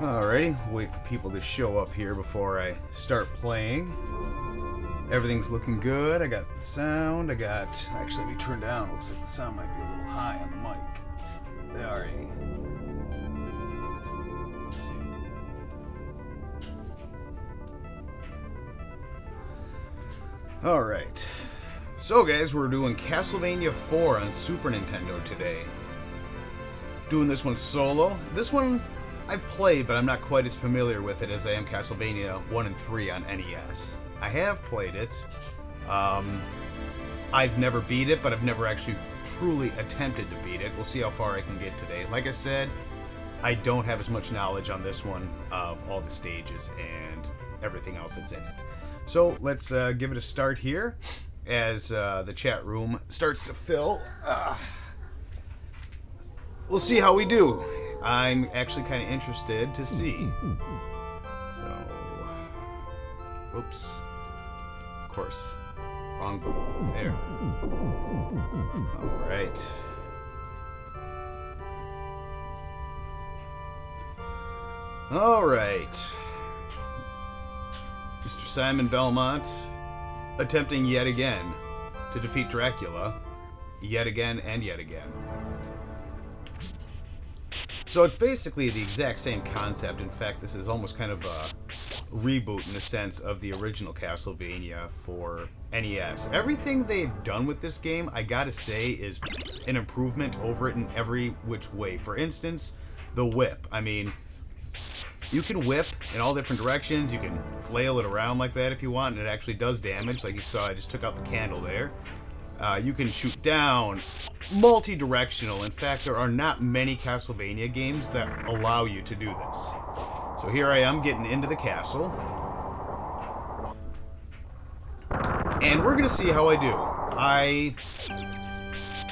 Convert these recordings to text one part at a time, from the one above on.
Alrighty, wait for people to show up here before I start playing. Everything's looking good. I got the sound. Actually, let me turn down. Looks like the sound might be a little high on the mic. Alrighty. Alright. So guys, we're doing Castlevania IV on Super Nintendo today. Doing this one solo. This one I've played, but I'm not quite as familiar with it as I am Castlevania 1 and 3 on NES. I have played it. I've never beat it, but I've never actually truly attempted to beat it. We'll see how far I can get today. Like I said, I don't have as much knowledge on this one of all the stages and everything else that's in it. So let's give it a start here as the chat room starts to fill. We'll see how we do. I'm actually kind of interested to see. So, oops. Of course, wrong button. There. All right. All right. Mr. Simon Belmont attempting yet again to defeat Dracula, yet again and yet again. So it's basically the exact same concept. In fact, this is almost kind of a reboot in the sense of the original Castlevania for NES. Everything they've done with this game, I gotta say, is an improvement over it in every which way. For instance, the whip. I mean, you can whip in all different directions. You can flail it around like that if you want, and it actually does damage. Like you saw, I just took out the candle there. You can shoot down, multi-directional. In fact, there are not many Castlevania games that allow you to do this. So here I am getting into the castle. And we're going to see how I do.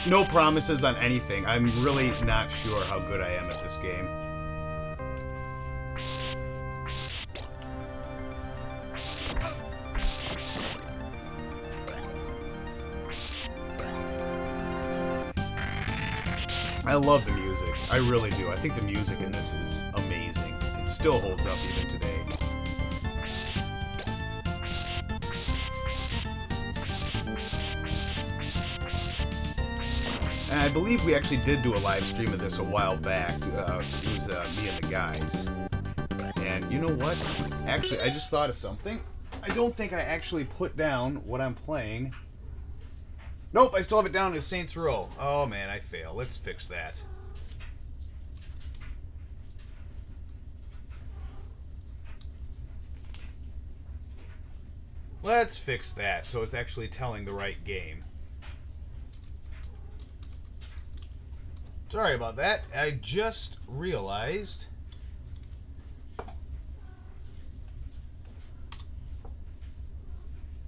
No promises on anything. I'm really not sure how good I am at this game. I love the music. I really do. I think the music in this is amazing. It still holds up even today. And I believe we actually did do a live stream of this a while back. It was me and the guys. And you know what? Actually, I just thought of something. I don't think I actually put down what I'm playing. Nope, I still have it down as Saints Row. Oh man, I fail. Let's fix that. Let's fix that so it's actually telling the right game. Sorry about that. I just realized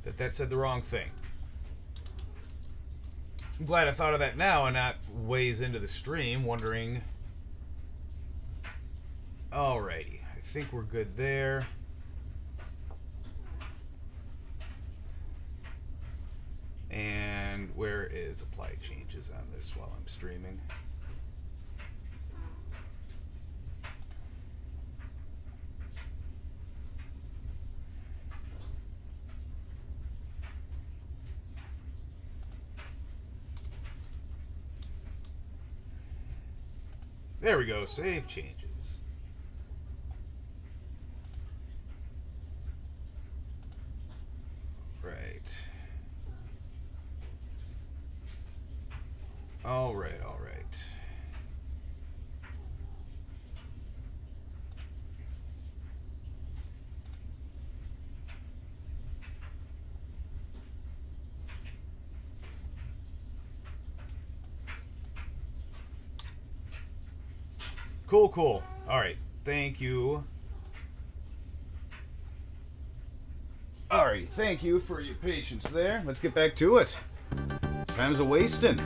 that said the wrong thing. I'm glad I thought of that now and not ways into the stream, wondering. Alrighty, I think we're good there. And where is apply changes on this while I'm streaming? There we go, save changes. Right. All right, all right. Cool, cool. All right, thank you. All right, thank you for your patience there. Let's get back to it. Time's a wasting.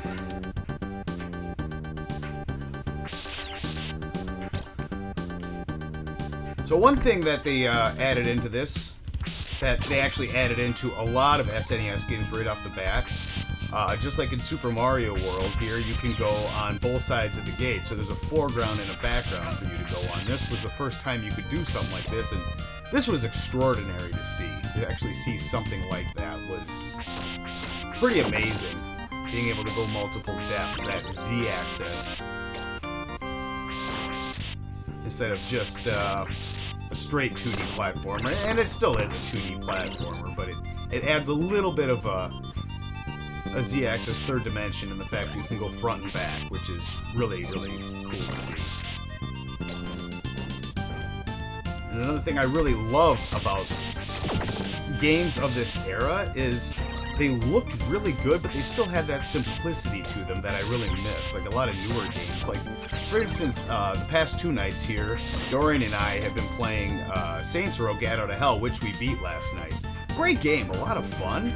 So one thing that they added into this, that they actually added into a lot of SNES games right off the bat, Just like in Super Mario World here, you can go on both sides of the gate. So there's a foreground and a background for you to go on. This was the first time you could do something like this, and this was extraordinary to see. To actually see something like that was pretty amazing. Being able to go multiple depths, that Z-axis, instead of just a straight 2D platformer. And it still is a 2D platformer, but it adds a little bit of a Z-axis third dimension in the fact that you can go front and back, which is really, really cool to see. And another thing I really love about games of this era is they looked really good, but they still had that simplicity to them that I really miss, like a lot of newer games. Like, for instance, the past 2 nights here, Dorian and I have been playing Saints Row: Gat Out of Hell, which we beat last night. Great game, a lot of fun,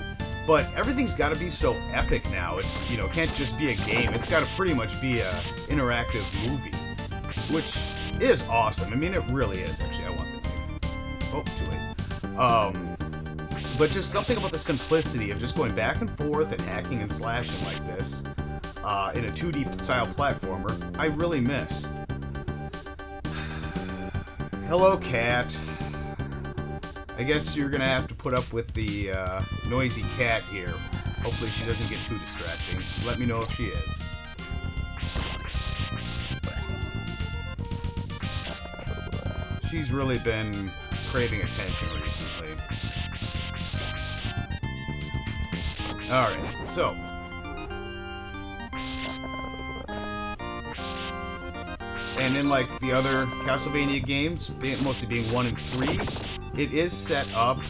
but everything's got to be so epic now. It's, you know, can't just be a game. It's got to pretty much be a interactive movie, which is awesome. I mean, it really is. Actually, I want the knife. Oh, too late. But just something about the simplicity of just going back and forth and hacking and slashing like this in a 2D style platformer, I really miss. Hello, cat. I guess you're gonna have to put up with the noisy cat here. Hopefully she doesn't get too distracting. Let me know if she is. She's really been craving attention recently. Alright, so. And in like the other Castlevania games, mostly being 1 and 3, it is set up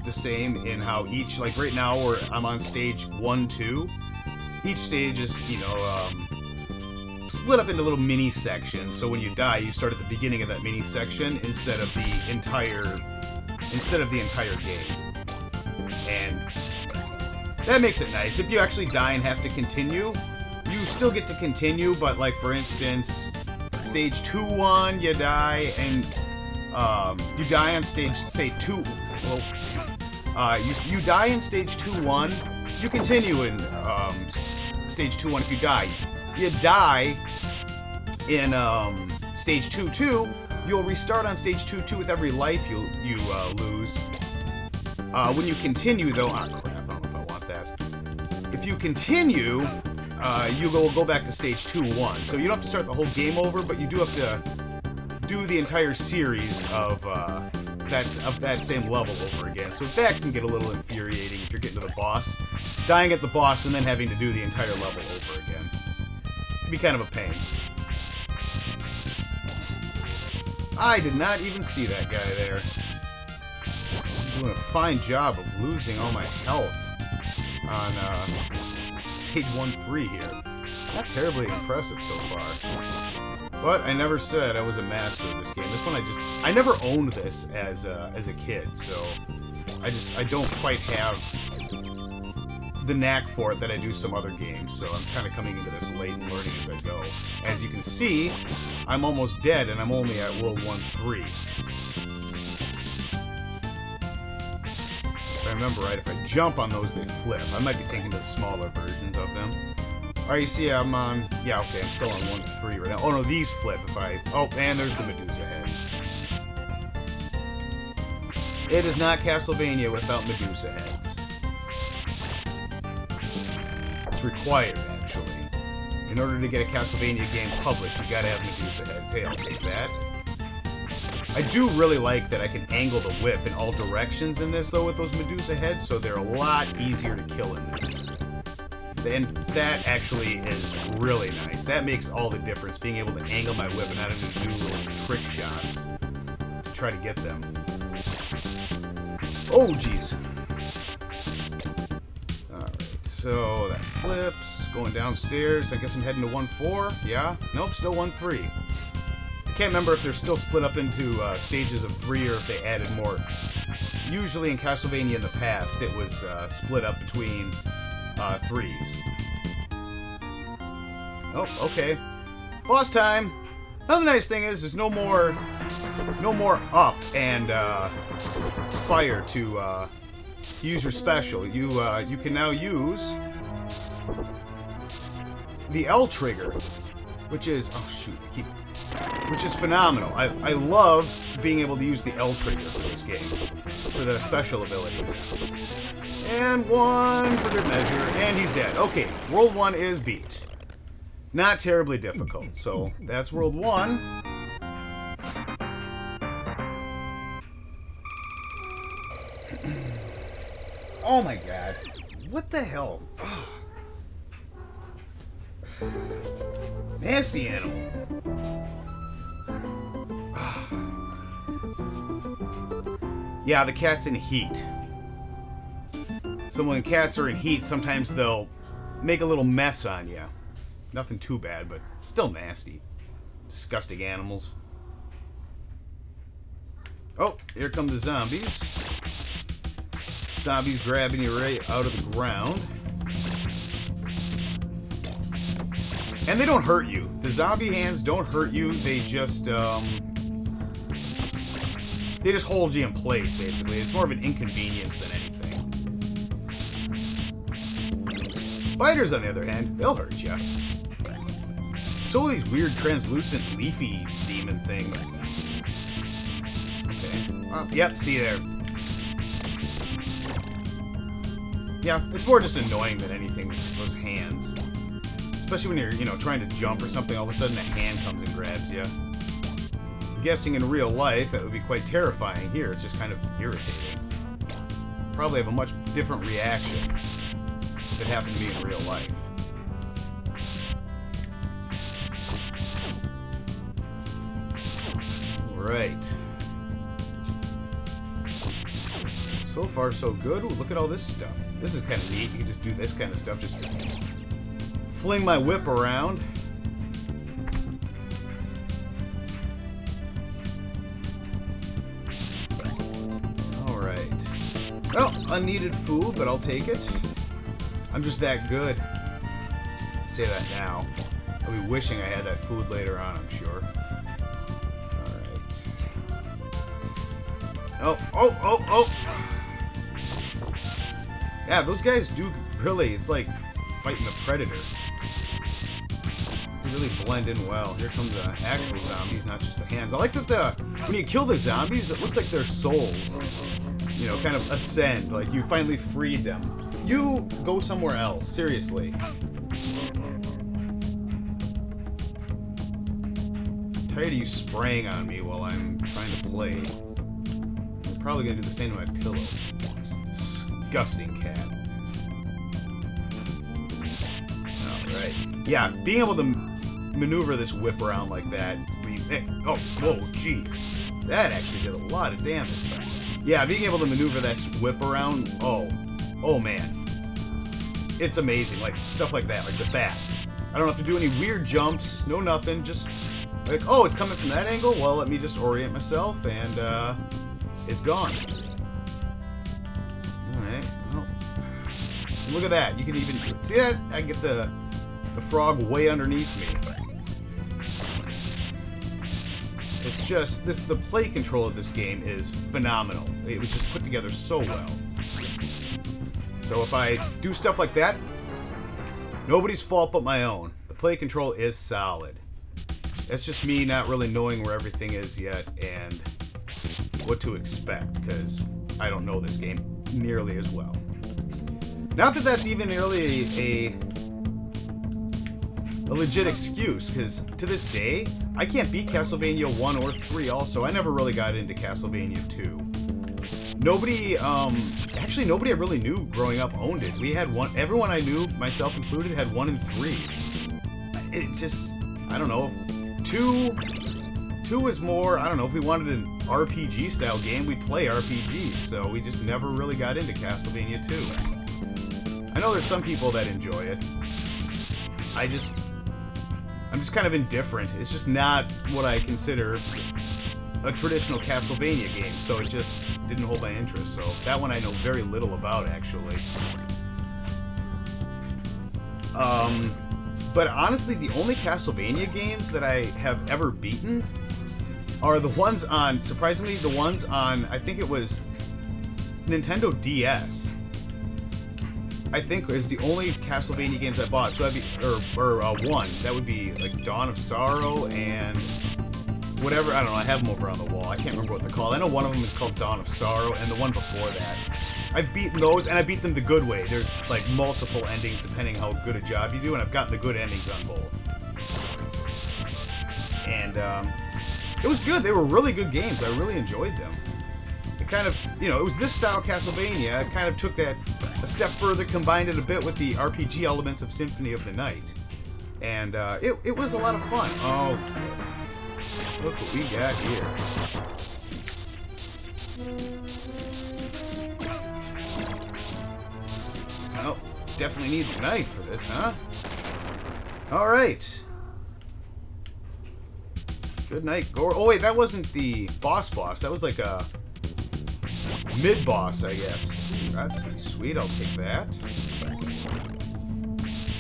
the same in how each, like right now I'm on stage 1, 2. Each stage is, you know, split up into little mini sections. So when you die, you start at the beginning of that mini section instead of the entire game. And that makes it nice. If you actually die and have to continue, you still get to continue, but like for instance, stage 2-1, you die, and you die on stage, say, 2... Well, you die in stage 2-1, you continue in stage 2-1 if you die. You die in stage 2-2, you'll restart on stage 2-2 with every life you lose. When you continue, though... Ah, crap, I don't know if I want that. If you continue, you go back to stage 2-1. So you don't have to start the whole game over, but you do have to do the entire series of that same level over again. So that can get a little infuriating if you're getting to the boss. Dying at the boss and then having to do the entire level over again. It can be kind of a pain. I did not even see that guy there. I'm doing a fine job of losing all my health on stage 1-3 here. Not terribly impressive so far. But I never said I was a master of this game. This one I never owned this as a kid, so I don't quite have the knack for it that I do some other games, so I'm kind of coming into this late and learning as I go. As you can see, I'm almost dead and I'm only at World 1-3. If I remember right, if I jump on those, they flip. I might be thinking of smaller versions of them. Alright, you see I'm on... Yeah, okay, I'm still on 1-3 right now. Oh, no, these flip if I... Oh, and there's the Medusa heads. It is not Castlevania without Medusa heads. It's required, actually. In order to get a Castlevania game published, you gotta have Medusa heads. Hey, I'll take that. I do really like that I can angle the whip in all directions in this, though, with those Medusa heads, so they're a lot easier to kill in this. And that actually is really nice. That makes all the difference, being able to angle my whip and not having to do little trick shots to try to get them. Oh, jeez. Alright, so that flips. Going downstairs. I guess I'm heading to 1-4. Yeah? Nope, still 1-3. I can't remember if they're still split up into stages of 3 or if they added more. Usually in Castlevania in the past, it was split up between 3s. Oh, okay. Boss time! Another nice thing is there's no more up and fire to use your special. You can now use the L trigger, which is... Oh, shoot. Which is phenomenal. I love being able to use the L trigger for this game, for the special abilities. And one for good measure, and he's dead. Okay, World 1 is beat. Not terribly difficult, so that's World 1. Oh my god. What the hell? Nasty animal. Yeah, the cat's in heat. So when cats are in heat, sometimes they'll make a little mess on you. Nothing too bad, but still nasty. Disgusting animals. Oh, here come the zombies. Zombies grabbing you right out of the ground. And they don't hurt you. The zombie hands don't hurt you. They just hold you in place, basically. It's more of an inconvenience than anything. Spiders, on the other hand, they'll hurt you. So are these weird, translucent, leafy demon things. Okay. Yep, see there. Yeah, it's more just annoying than anything, those hands. Especially when you're, you know, trying to jump or something, all of a sudden a hand comes and grabs you. I'm guessing in real life that would be quite terrifying. Here, it's just kind of irritating. Probably have a much different reaction if it happened to me in real life. Alright. So far, so good. Ooh, look at all this stuff. This is kind of neat. You can just do this kind of stuff. Just fling my whip around. Alright. Well, unneeded food, but I'll take it. I'm just that good. I say that now. I'll be wishing I had that food later on, I'm sure. Alright. Oh! Yeah, those guys do really, it's like fighting a predator. They really blend in well. Here come the actual zombies, not just the hands. I like that when you kill the zombies, it looks like their souls, you know, kind of ascend. Like you finally freed them. You go somewhere else, seriously. I'm tired of you spraying on me while I'm trying to play. I'm probably gonna do the same to my pillow. Disgusting cat. Alright. Yeah, being able to maneuver this whip around like that. Oh, whoa, jeez. That actually did a lot of damage. Yeah, being able to maneuver that whip around, oh man. It's amazing, like stuff like that, like the bat. I don't have to do any weird jumps, no nothing, just like, oh, it's coming from that angle? Well, let me just orient myself, and it's gone. Alright, well. Look at that, you can even, see that? I get the frog way underneath me. It's just, the play control of this game is phenomenal. It was just put together so well. So if I do stuff like that, nobody's fault but my own. The play control is solid. That's just me not really knowing where everything is yet and what to expect, because I don't know this game nearly as well. Not that that's even really a legit excuse, because to this day, I can't beat Castlevania 1 or 3 also. I never really got into Castlevania 2. Nobody, actually nobody I really knew growing up owned it. We had one, everyone I knew, myself included, had 1 and 3. It just, I don't know, 2 was more, I don't know, if we wanted an RPG style game, we'd play RPGs, so we just never really got into Castlevania 2. I know there's some people that enjoy it. I'm just kind of indifferent. It's just not what I consider a traditional Castlevania game, so it just didn't hold my interest. So that one I know very little about, actually. But honestly, the only Castlevania games that I have ever beaten are the ones on, surprisingly, the ones on, I think it was Nintendo DS. I think, is the only Castlevania games I bought. So that'd be, one. That would be like Dawn of Sorrow and whatever. I don't know. I have them over on the wall. I can't remember what they're called. I know one of them is called Dawn of Sorrow, and the one before that. I've beaten those, and I beat them the good way. There's like multiple endings depending how good a job you do, and I've gotten the good endings on both. And it was good. They were really good games. I really enjoyed them. It kind of, you know, it was this style Castlevania. It kind of took that a step further, combined it a bit with the RPG elements of Symphony of the Night. And it was a lot of fun. Oh, look what we got here. Oh, definitely need the knife for this, huh? Alright. Good night, Gore. Oh, wait, that wasn't the boss. That was like a mid-boss, I guess. That's pretty sweet. I'll take that.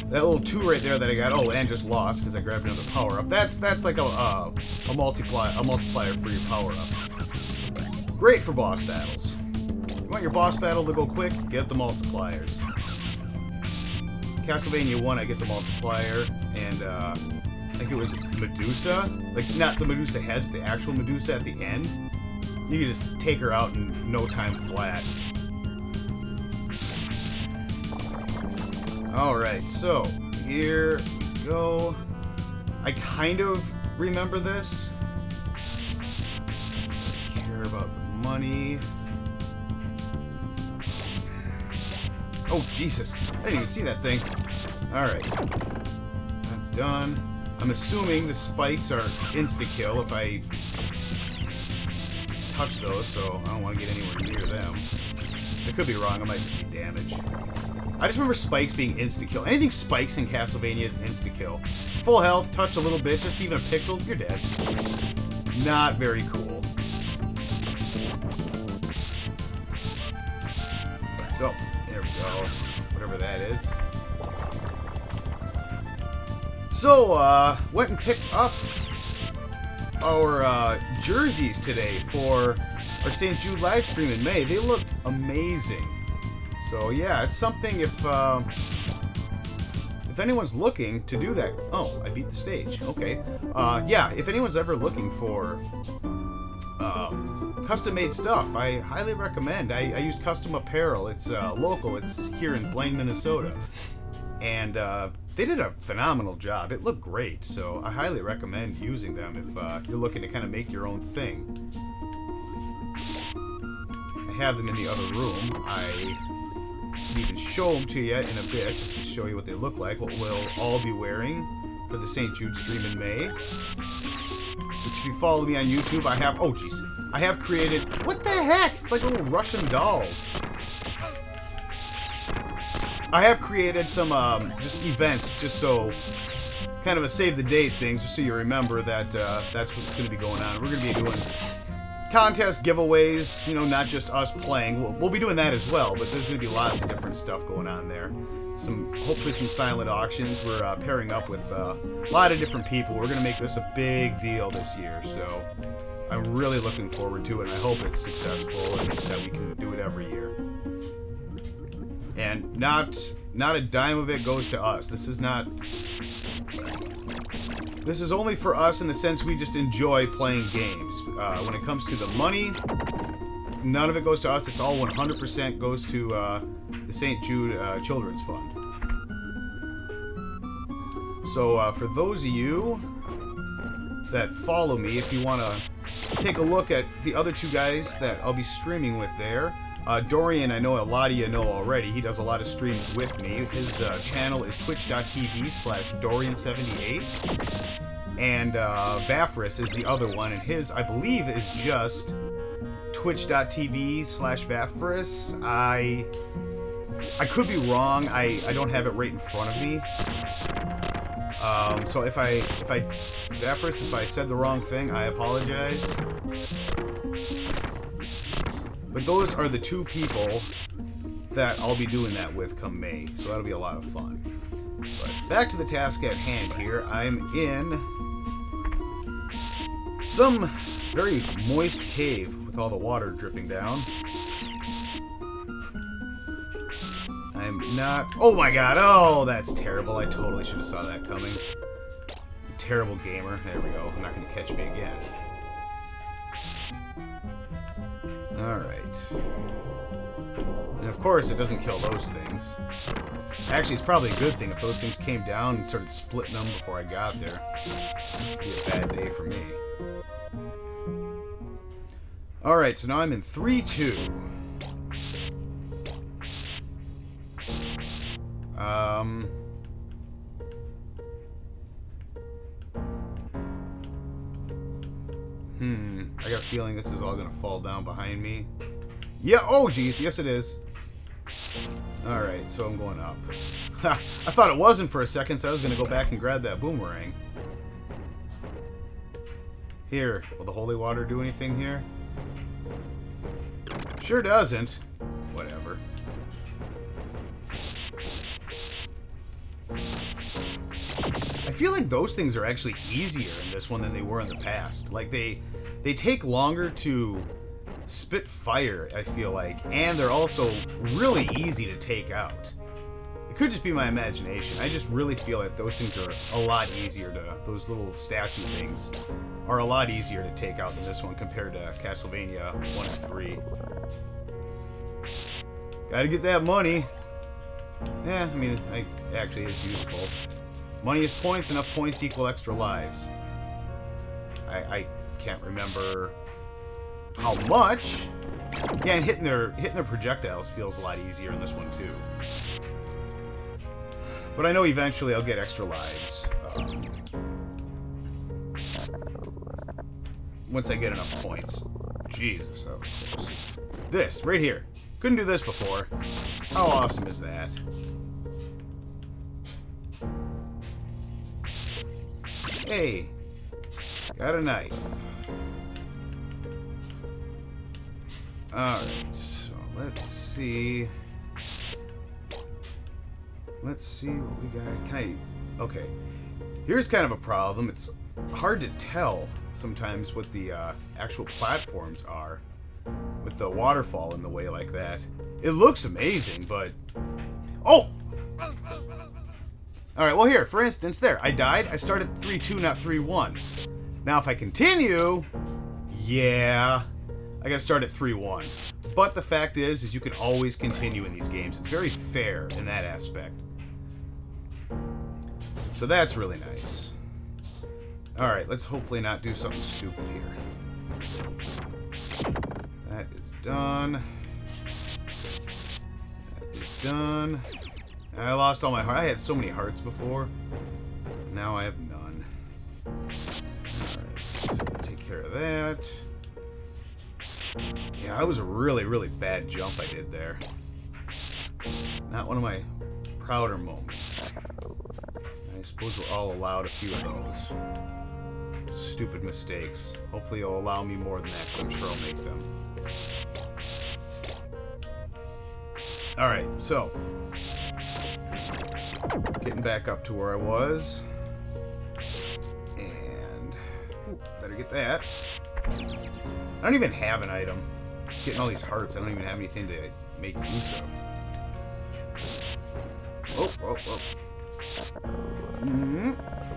That little 2 right there that I got. Oh, and just lost because I grabbed another power-up. That's like a multiplier for your power-ups. Great for boss battles. You want your boss battle to go quick? Get the multipliers. Castlevania 1, I get the multiplier, and I think it was Medusa. Like, not the Medusa heads, but the actual Medusa at the end. You can just take her out in no time flat. Alright, so here we go. I kind of remember this. I care about the money. Oh, Jesus. I didn't even see that thing. Alright. That's done. I'm assuming the spikes are insta-kill if I touch those, so I don't want to get anywhere near them. I could be wrong. I might just be damaged. I just remember spikes being insta-kill. Anything spikes in Castlevania is insta-kill. Full health, touch a little bit, just even a pixel, you're dead. Not very cool. So, there we go. Whatever that is. So, went and picked up our jerseys today for our St. Jude live stream in May. They look amazing. So yeah, it's something if anyone's looking to do that. Oh, I beat the stage. Okay. Yeah, if anyone's ever looking for custom-made stuff, I highly recommend. I use Custom Apparel. It's local. It's here in Blaine, Minnesota. And they did a phenomenal job. It looked great, so I highly recommend using them if you're looking to kind of make your own thing. I have them in the other room. I can even show them to you in a bit, just to show you what they look like, what we'll all be wearing for the St. Jude stream in May. Which, if you follow me on YouTube, I have... Oh, jeez. I have created... What the heck? It's like little Russian dolls. I have created some just events, just so, kind of a save the date thing, just so you remember that that's what's going to be going on. We're going to be doing contests, giveaways, you know, not just us playing. We'll be doing that as well, but there's going to be lots of different stuff going on there. Hopefully some silent auctions. We're pairing up with a lot of different people. We're going to make this a big deal this year, so I'm really looking forward to it, and I hope it's successful and that we can do it every year. And not a dime of it goes to us. This is not... This is only for us in the sense we just enjoy playing games. When it comes to the money, none of it goes to us. It's all 100% goes to the St. Jude Children's Fund. So for those of you that follow me, if you want to take a look at the other 2 guys that I'll be streaming with there, Dorian, I know a lot of you know already. He does a lot of streams with me. His channel is twitch.tv/Dorian78. And Vafris is the other one. And his, I believe, is just twitch.tv/Vafris. I could be wrong. I don't have it right in front of me. So if Vafris, if I said the wrong thing, I apologize. But those are the 2 people that I'll be doing that with come May, so that'll be a lot of fun. But back to the task at hand here. I'm in some very moist cave with all the water dripping down. I'm am not... Oh my god, oh, that's terrible. I totally should have saw that coming. Terrible gamer. There we go. Not going to catch me again. Alright. And of course, it doesn't kill those things. Actually, it's probably a good thing if those things came down and started splitting them before I got there. It'd be a bad day for me. Alright, so now I'm in 3-2. I got a feeling this is all gonna fall down behind me. Yeah, oh geez, yes it is. Alright, so I'm going up. I thought it wasn't for a second, so I was gonna go back and grab that boomerang. Here, will the holy water do anything here? Sure doesn't. Whatever. I feel like those things are actually easier in this one than they were in the past. Like, they take longer to spit fire, I feel like, and they're also really easy to take out. It could just be my imagination. I just really feel like those things are a lot easier to... Those little statue things are a lot easier to take out than this one compared to Castlevania 1 and 3. Gotta get that money. Yeah, I mean, it actually is useful. Money is points, enough points equal extra lives. I can't remember how much. Yeah, and hitting their projectiles feels a lot easier in this one too. But I know eventually I'll get extra lives. Once I get enough points. Jesus, that was close. This, right here. Couldn't do this before. How awesome is that? Hey, got a knife. Alright, so let's see. Let's see what we got. Can I... Okay. Here's kind of a problem. It's hard to tell sometimes what the actual platforms are with the waterfall in the way like that. It looks amazing, but... Oh! Alright, well here, for instance, there. I died. I started 3-2, not 3-1. Now if I continue... Yeah... I gotta start at 3-1. But the fact is you can always continue in these games. It's very fair in that aspect. So that's really nice. Alright, let's hopefully not do something stupid here. That is done. That is done. I lost all my hearts. I had so many hearts before. Now I have none. Alright, take care of that. Yeah, that was a really, really bad jump I did there. Not one of my prouder moments. I suppose we're all allowed a few of those. Stupid mistakes. Hopefully you'll allow me more than that, because I'm sure I'll make them. Alright, so... Getting back up to where I was. And... Ooh, better get that. I don't even have an item. Getting all these hearts, I don't even have anything to make use of. Oh, oh, oh.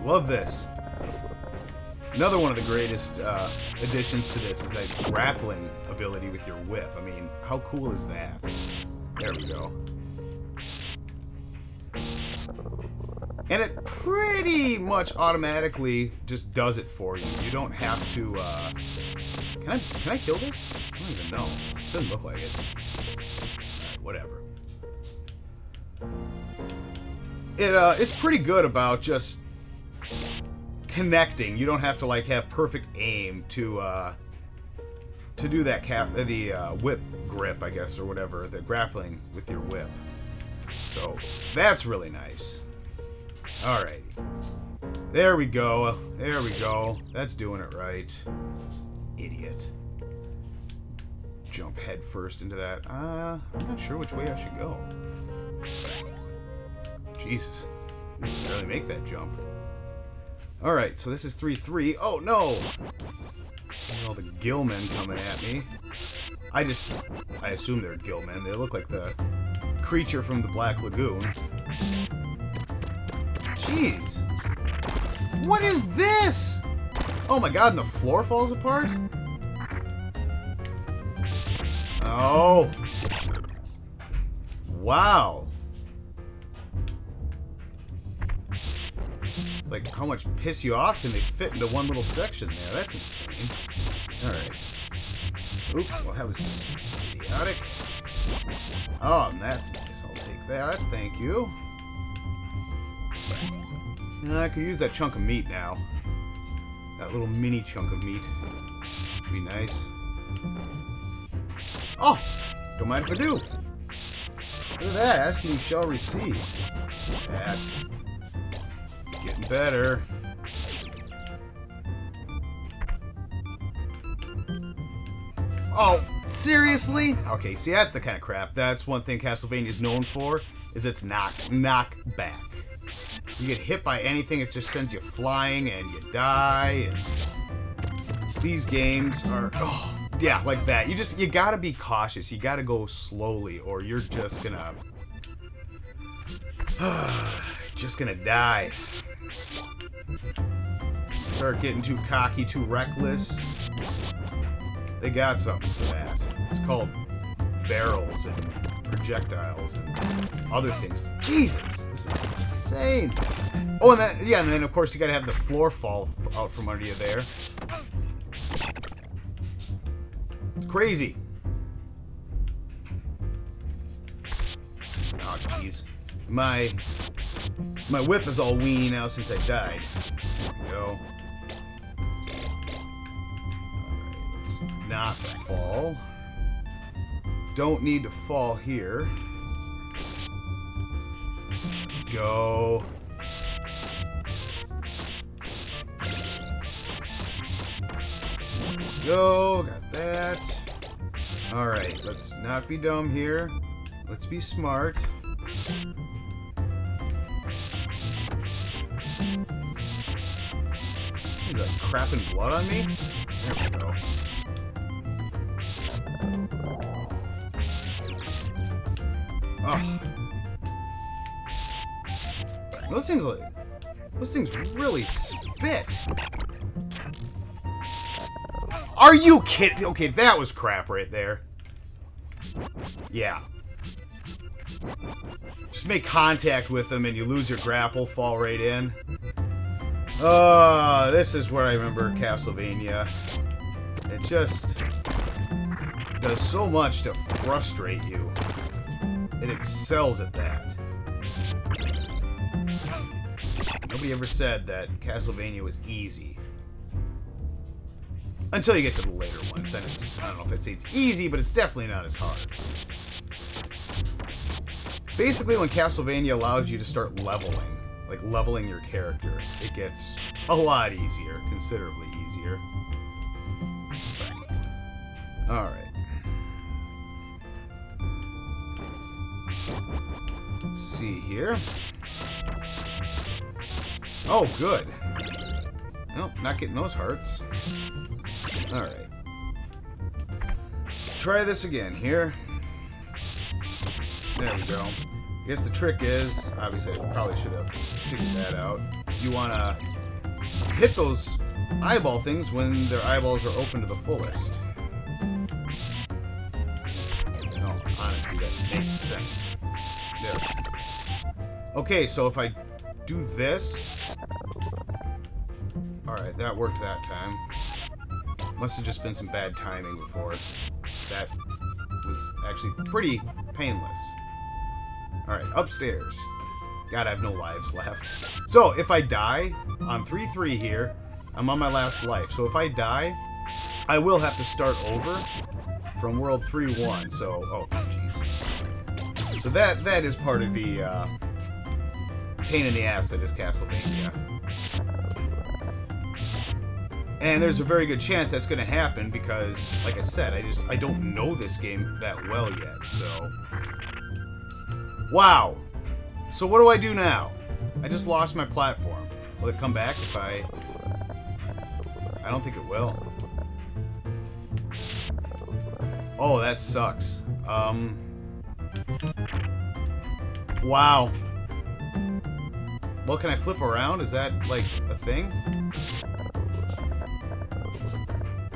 Love this. Another one of the greatest additions to this is that grappling ability with your whip. I mean, how cool is that? There we go. And it pretty much automatically just does it for you. You don't have to, Can I kill this? I don't even know. It doesn't look like it. Alright, whatever. It's pretty good about just connecting. You don't have to, like, have perfect aim to do that whip grip, I guess, or whatever. The grappling with your whip. So, that's really nice. Alrighty. There we go. There we go. That's doing it right. Idiot. Jump head first into that. I'm not sure which way I should go. Jesus. I didn't really make that jump. Alright, so this is 3-3. Oh, no! All the gillmen coming at me. I assume they're gillmen. They look like the creature from the Black Lagoon. Jeez. What is this? Oh my god, and the floor falls apart? Oh. Wow. It's like, how much piss you off can they fit into one little section there? That's insane. Alright. Oops, well that was just idiotic. Oh, and that's nice. I'll take that. Thank you. I could use that chunk of meat now. That little mini chunk of meat. Be nice. Oh! Don't mind if I do. Look at that. Ask and you shall receive. That. Getting better. Oh, seriously? Okay, see, that's the kind of crap. That's one thing Castlevania is known for, is its knock back. You get hit by anything, it just sends you flying and you die. And these games are, oh, yeah, like that. You gotta be cautious. You gotta go slowly, or you're just gonna die. Start getting too cocky, too reckless. They got something for that. It's called barrels and projectiles and other things. Jesus, this is insane. Oh, and then, yeah, and then of course you gotta have the floor fall out from under you there. It's crazy. Oh, jeez. My whip is all weenie now since I died. There we go. Not fall. Don't need to fall here. Go. Go. Got that. Alright, let's not be dumb here. Let's be smart. Is that crapping blood on me? There we go. Oh. Those things really spit. Are you kidding? Okay, that was crap right there. Yeah. Just make contact with them and you lose your grapple, fall right in. Oh, this is where I remember Castlevania. It just does so much to frustrate you. It excels at that. Nobody ever said that Castlevania was easy. Until you get to the later ones, then it's, I don't know if I'd say it's easy, but it's definitely not as hard. Basically, when Castlevania allows you to start leveling, like leveling your character, it gets a lot easier, considerably easier. Alright. Let's see here. Oh, good. Nope, not getting those hearts. Alright. Try this again here. There we go. I guess the trick is, obviously I probably should have figured that out. You want to hit those eyeball things when their eyeballs are open to the fullest. No, honestly, that makes sense. There. Okay, so if I do this... Alright, that worked that time. Must have just been some bad timing before. That was actually pretty painless. Alright, upstairs. God, I have no lives left. So, if I die, on 3-3 here, I'm on my last life. So if I die, I will have to start over from World 3-1. So, oh, jeez. So that is part of the pain in the ass that is Castlevania. And there's a very good chance that's going to happen because, like I said, I don't know this game that well yet, so... Wow! So what do I do now? I just lost my platform. Will it come back if I don't think it will. Oh, that sucks. Wow. Well, can I flip around? Is that, like, a thing?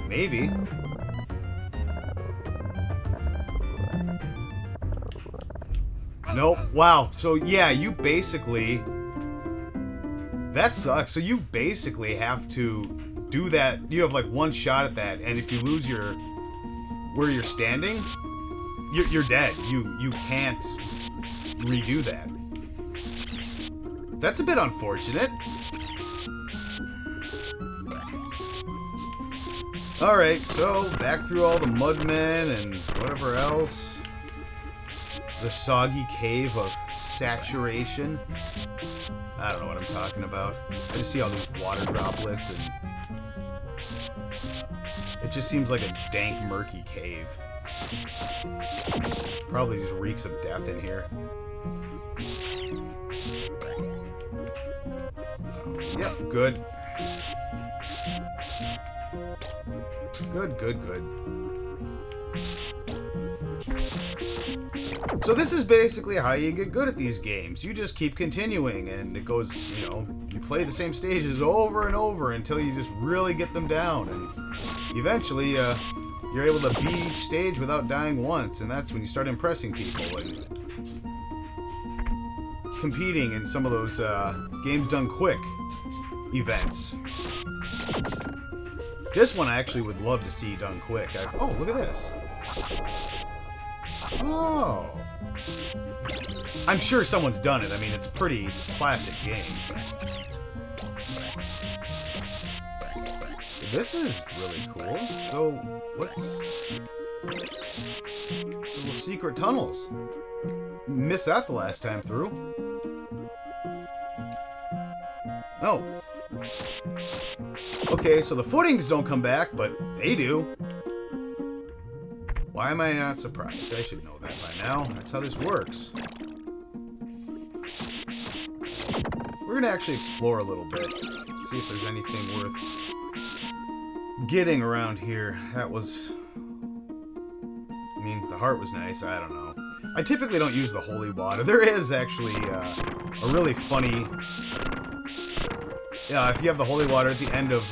Maybe. Nope. Wow. So, yeah, you basically... That sucks. So you basically have to do that. You have, like, one shot at that, and if you lose your... where you're standing, you're dead. You can't redo that. That's a bit unfortunate. Alright, so back through all the mudmen and whatever else. The soggy cave of saturation. I don't know what I'm talking about. I just see all these water droplets and... It just seems like a dank, murky cave. Probably just reeks of death in here. Yep, good. Good, good, good. So this is basically how you get good at these games. You just keep continuing, and it goes, you know, you play the same stages over and over until you just really get them down, and eventually you're able to beat each stage without dying once, and that's when you start impressing people and competing in some of those games done quick events. This one I actually would love to see done quick. Oh, look at this. Oh. I'm sure someone's done it. I mean, it's a pretty classic game. This is really cool. So, what's... little secret tunnels. Missed that the last time through. Oh. Okay, so the footings don't come back, but they do. Why am I not surprised? I should know that by now. That's how this works. We're gonna actually explore a little bit. See if there's anything worth getting around here. That was... I mean, the heart was nice. I don't know. I typically don't use the holy water. There is actually a really funny... if you have the holy water at the end of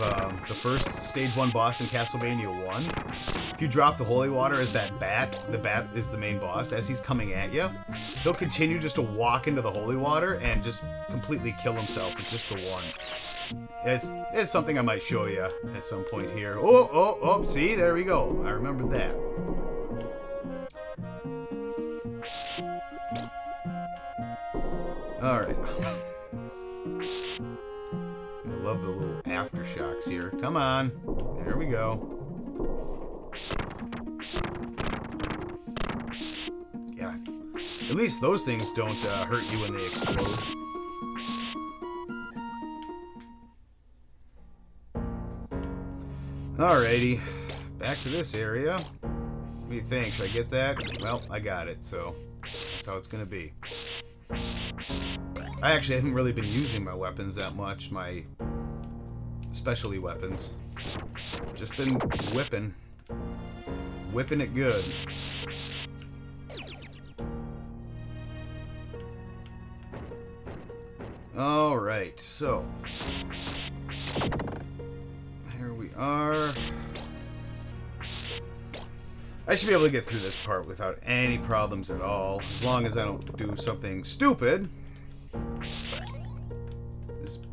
the first stage 1 boss in Castlevania 1, if you drop the holy water as that bat, the bat is the main boss, as he's coming at you, he'll continue just to walk into the holy water and just completely kill himself with just the one. It's something I might show you at some point here. Oh, see, there we go. I remembered that. Alright. I love the little aftershocks here. Come on. There we go. Yeah. At least those things don't hurt you when they explode. Alrighty. Back to this area. What do you think? Should I get that? Well, I got it, so that's how it's gonna be. I actually haven't really been using my weapons that much, my specialty weapons. Just been whipping. Whipping it good. Alright, so here we are. I should be able to get through this part without any problems at all, as long as I don't do something stupid.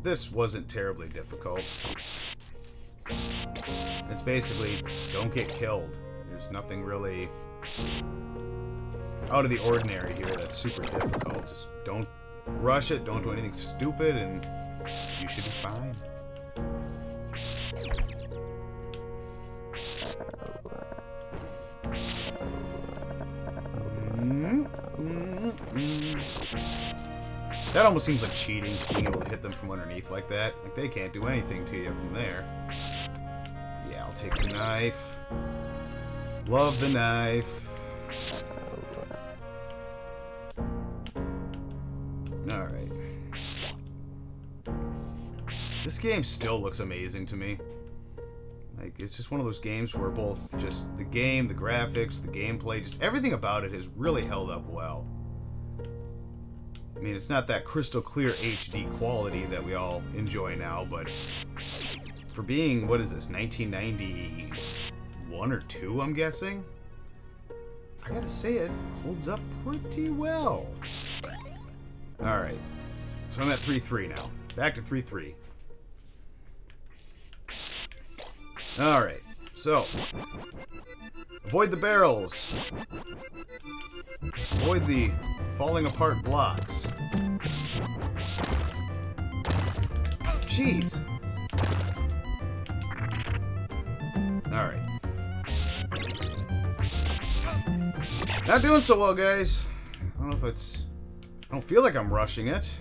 This wasn't terribly difficult. It's basically, don't get killed. There's nothing really out of the ordinary here that's super difficult. Just don't rush it, don't do anything stupid, and you should be fine. That almost seems like cheating, being able to hit them from underneath like that. Like, they can't do anything to you from there. Yeah, I'll take the knife. Love the knife. Alright. This game still looks amazing to me. Like, it's just one of those games where both just the game, the graphics, the gameplay, just everything about it has really held up well. mean, it's not that crystal clear HD quality that we all enjoy now, but for being, what is this, 1991 or 2, I'm guessing? I gotta say, it holds up pretty well. Alright, so I'm at 3-3 now. Back to 3-3. Alright, so avoid the barrels. Avoid the falling apart blocks. Jeez. Alright. Not doing so well, guys. I don't know if it's... I don't feel like I'm rushing it.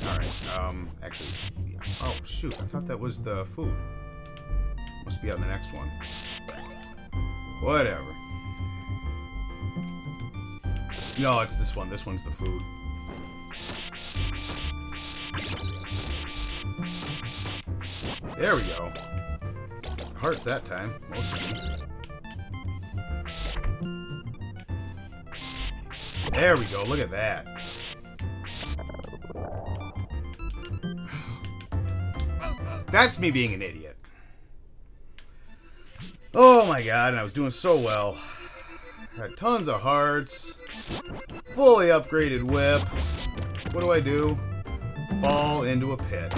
Alright, actually... Yeah. Oh, shoot. I thought that was the food. Must be on the next one. Whatever. No, it's this one. This one's the food. There we go. Hearts that time. Most of them. There we go. Look at that. That's me being an idiot. Oh my god, and I was doing so well. Had tons of hearts. Fully upgraded whip. What do? Fall into a pit.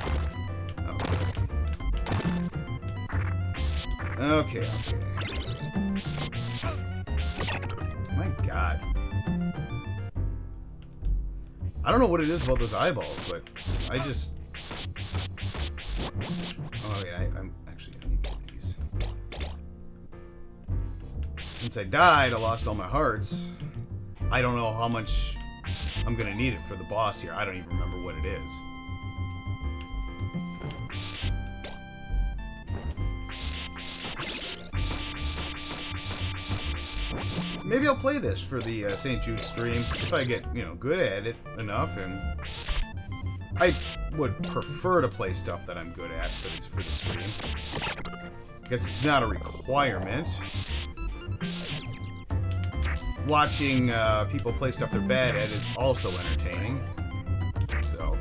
Okay. My god. I don't know what it is about those eyeballs, but I just... Oh, yeah, I'm actually... I need to get these. Since I died, I lost all my hearts. I don't know how much I'm gonna need it for the boss here. I don't even remember what it is. Maybe I'll play this for the St. Jude stream if I get, you know, good at it enough, and I would prefer to play stuff that I'm good at for the stream. I guess it's not a requirement. Watching people play stuff they're bad at is also entertaining. So.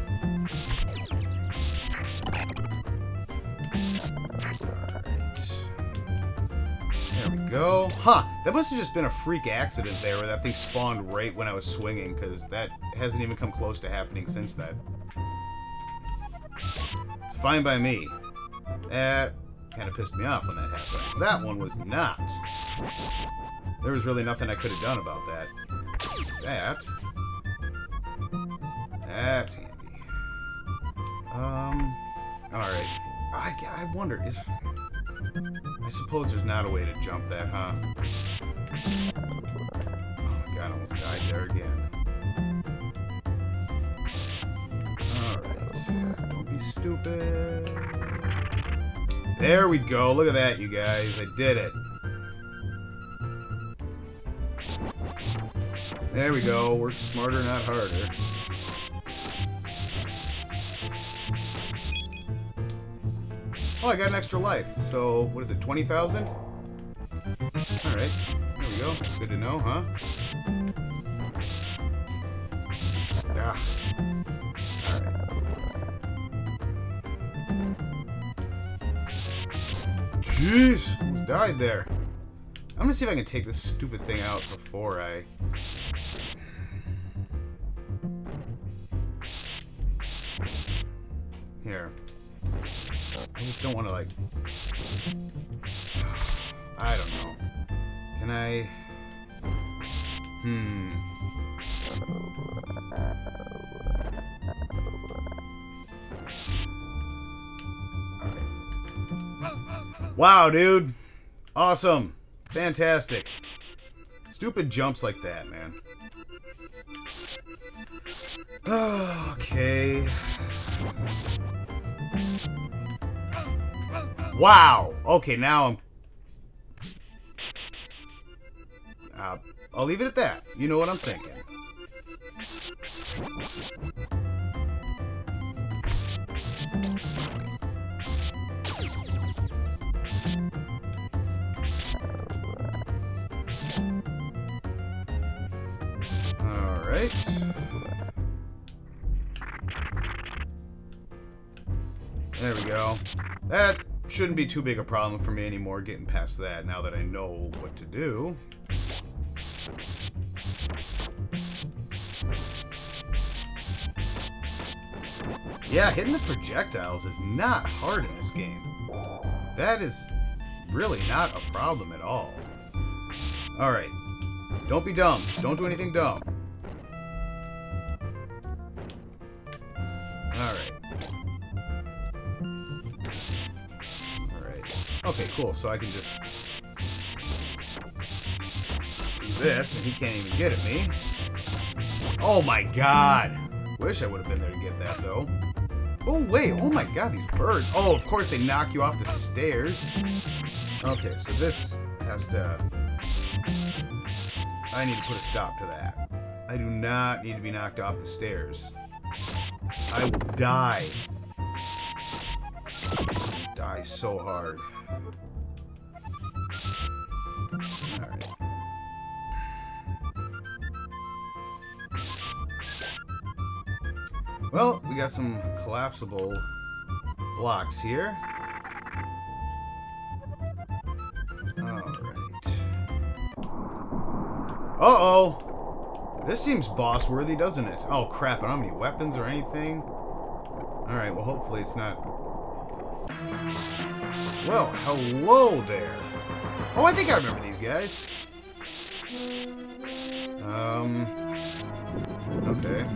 There we go. Huh. That must have just been a freak accident there where that thing spawned right when I was swinging, because that hasn't even come close to happening since then. It's fine by me. That kind of pissed me off when that happened. That one was not. There was really nothing I could have done about that. That's handy. Alright. I wonder if... I suppose there's not a way to jump that, huh? Oh my god, I almost died there again. Alright. Don't be stupid. There we go. Look at that, you guys. I did it. There we go. Work smarter, not harder. Oh, I got an extra life. So, what is it, 20,000? Alright. There we go. Good to know, huh? Ah. Alright. Jeez! Almost died there. I'm gonna see if I can take this stupid thing out before I... Here. I just don't want to, like... I don't know. Can I... Alright. Wow, dude! Awesome! Fantastic. Stupid jumps like that, man. Okay. Wow! Okay, now I'm... I'll leave it at that. You know what I'm thinking. Alright. There we go. That shouldn't be too big a problem for me anymore, getting past that, now that I know what to do. Yeah, hitting the projectiles is not hard in this game. That is really not a problem at all. Alright. Don't be dumb. Don't do anything dumb. Alright. Alright. Okay, cool. So I can just do this, and he can't even get at me. Oh my god! Wish I would have been there to get that, though. Oh, wait. Oh my god, these birds. Oh, of course they knock you off the stairs. Okay, so this has to... I need to put a stop to that. I do not need to be knocked off the stairs. I will die. Die so hard. Alright. Well, we got some collapsible blocks here. Alright. Uh-oh! This seems boss-worthy, doesn't it? Oh, crap. I don't have any weapons or anything. Alright, well, hopefully it's not... Well, hello there. Oh, I think I remember these guys. Okay.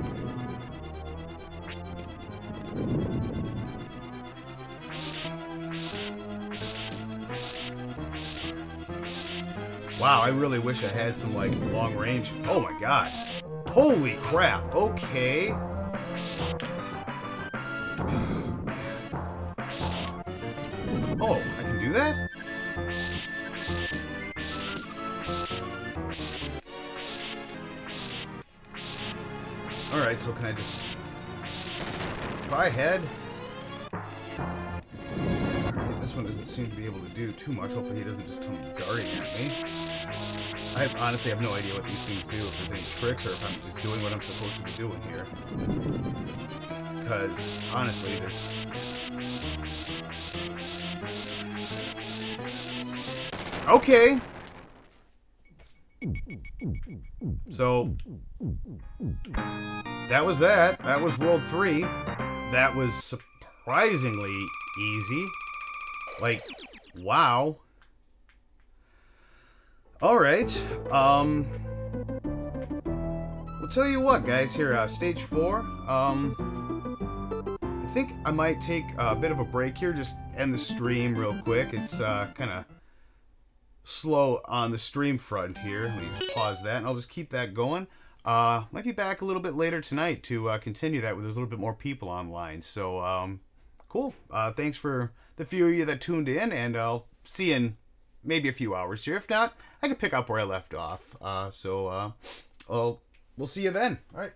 Wow, I really wish I had some, like, long range. Oh my god. Holy crap. Okay. Oh, I can do that? Alright, so can I just... If I head... Alright, this one doesn't seem to be able to do too much. Hopefully he doesn't just come darting at me. I honestly have no idea what these things do, if there's any tricks, or if I'm just doing what I'm supposed to be doing here. Because, honestly, there's... Okay! So, that was that. That was World 3. That was surprisingly easy. Like, wow. Alright, we'll tell you what, guys, here, stage 4, I think I might take a bit of a break here, just end the stream real quick. It's, kind of slow on the stream front here. Let me just pause that, and I'll just keep that going. Might be back a little bit later tonight to, continue that with there's a little bit more people online, so, cool. Thanks for the few of you that tuned in, and I'll see you in maybe a few hours here. If not, I can pick up where I left off. We'll see you then. All right.